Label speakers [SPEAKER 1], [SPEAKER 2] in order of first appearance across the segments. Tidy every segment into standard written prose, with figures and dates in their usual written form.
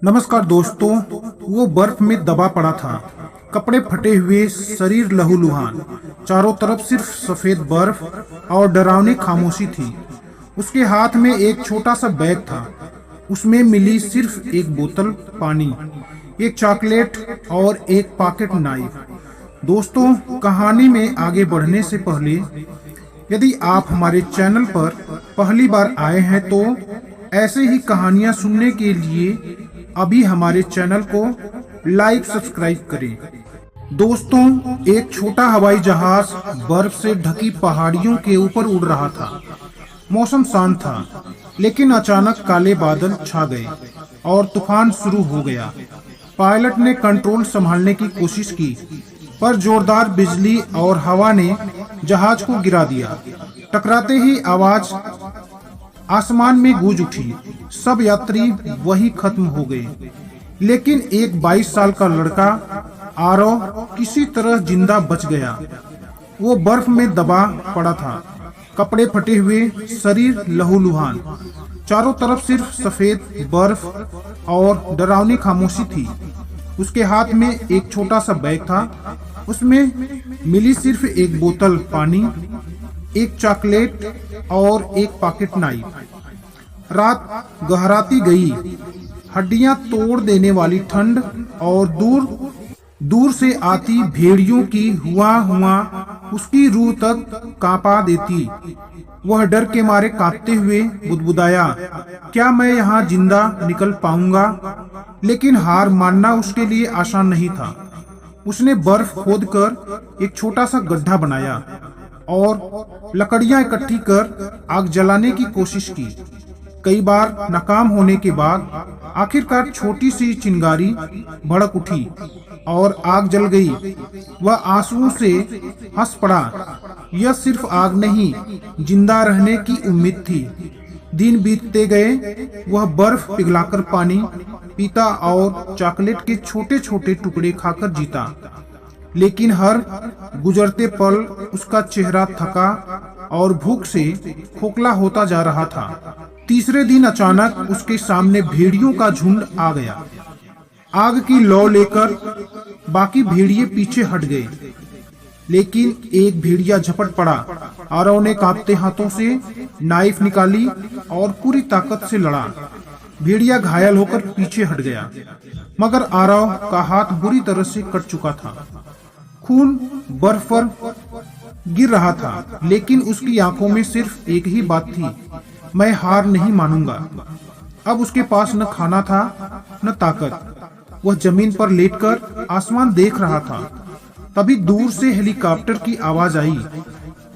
[SPEAKER 1] नमस्कार दोस्तों। वो बर्फ में दबा पड़ा था, कपड़े फटे हुए, शरीर लहूलुहान। चारों तरफ सिर्फ सफेद बर्फ और डरावनी खामोशी थी। उसके हाथ में एक छोटा सा बैग था। उसमें मिली सिर्फ एक बोतल पानी, एक चॉकलेट और एक पॉकेट नाइफ। दोस्तों, कहानी में आगे बढ़ने से पहले यदि आप हमारे चैनल पर पहली बार आए हैं तो ऐसे ही कहानियां सुनने के लिए अभी हमारे चैनल को लाइक सब्सक्राइब करें। दोस्तों, एक छोटा हवाई जहाज बर्फ से ढकी पहाड़ियों के ऊपर उड़ रहा था। मौसम शांत था, लेकिन अचानक काले बादल छा गए और तूफान शुरू हो गया। पायलट ने कंट्रोल संभालने की कोशिश की, पर जोरदार बिजली और हवा ने जहाज को गिरा दिया। टकराते ही आवाज आसमान में गूंज उठी। सब यात्री वही खत्म हो गए, लेकिन एक 22 साल का लड़का आरव किसी तरह जिंदा बच गया। वो बर्फ में दबा पड़ा था, कपड़े फटे हुए, शरीर लहूलुहान। चारों तरफ सिर्फ सफेद बर्फ और डरावनी खामोशी थी। उसके हाथ में एक छोटा सा बैग था। उसमें मिली सिर्फ एक बोतल पानी, एक चॉकलेट और एक पॉकेट नाइफ। रात गहराती गई। हड्डियां तोड़ देने वाली ठंड और दूर दूर से आती भेड़ियों की हुआ उसकी रूह तक कांपा देती। वह डर के मारे कांपते हुए बुदबुदाया, क्या मैं यहाँ जिंदा निकल पाऊंगा? लेकिन हार मानना उसके लिए आसान नहीं था। उसने बर्फ खोदकर एक छोटा सा गड्ढा बनाया और लकड़ियां इकट्ठी कर आग जलाने की कोशिश की। कई बार नाकाम होने के बाद आखिरकार छोटी सी चिंगारी भड़क उठी और आग जल गई। वह आंसुओं से हंस पड़ा। यह सिर्फ आग नहीं, जिंदा रहने की उम्मीद थी। दिन बीतते गए। वह बर्फ पिघलाकर पानी पीता और चॉकलेट के छोटे छोटे टुकड़े खाकर जीता। लेकिन हर गुजरते पल उसका चेहरा थका और भूख से खोखला होता जा रहा था। तीसरे दिन अचानक उसके सामने भेड़ियों का झुंड आ गया। आग की लौ लेकर बाकी भेड़िए पीछे हट गए, लेकिन एक भेड़िया झपट पड़ा। आरव ने कांपते हाथों से नाइफ निकाली और पूरी ताकत से लड़ा। भेड़िया घायल होकर पीछे हट गया, मगर आरव का हाथ बुरी तरह से कट चुका था। खून बर्फ पर गिर रहा था, लेकिन उसकी आंखों में सिर्फ एक ही बात थी, मैं हार नहीं मानूंगा। अब उसके पास न खाना था न ताकत। वह जमीन पर लेटकर आसमान देख रहा था। तभी दूर से हेलीकॉप्टर की आवाज आई।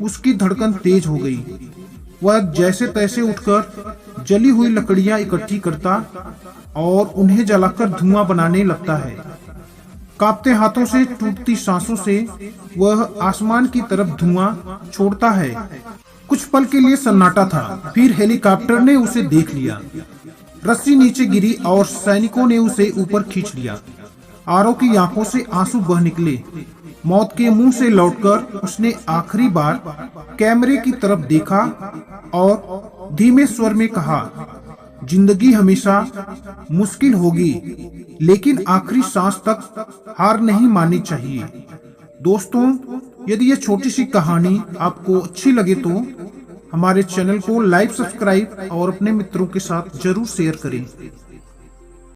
[SPEAKER 1] उसकी धड़कन तेज हो गई। वह जैसे तैसे उठकर जली हुई लकड़ियां इकट्ठी करता और उन्हें जलाकर धुआं बनाने लगता है। कांपते हाथों से, टूटती सांसों से वह आसमान की तरफ धुआं छोड़ता है। कुछ पल के लिए सन्नाटा था, फिर हेलीकॉप्टर ने उसे देख लिया। रस्सी नीचे गिरी और सैनिकों ने उसे ऊपर खींच लिया। आरव की आंखों से आंसू बह निकले। मौत के मुंह से लौटकर उसने आखिरी बार कैमरे की तरफ देखा और धीमे स्वर में कहा, जिंदगी हमेशा मुश्किल होगी, लेकिन आखिरी सांस तक हार नहीं माननी चाहिए। दोस्तों, यदि यह छोटी सी कहानी आपको अच्छी लगे तो हमारे चैनल को लाइक, सब्सक्राइब और अपने मित्रों के साथ जरूर शेयर करें।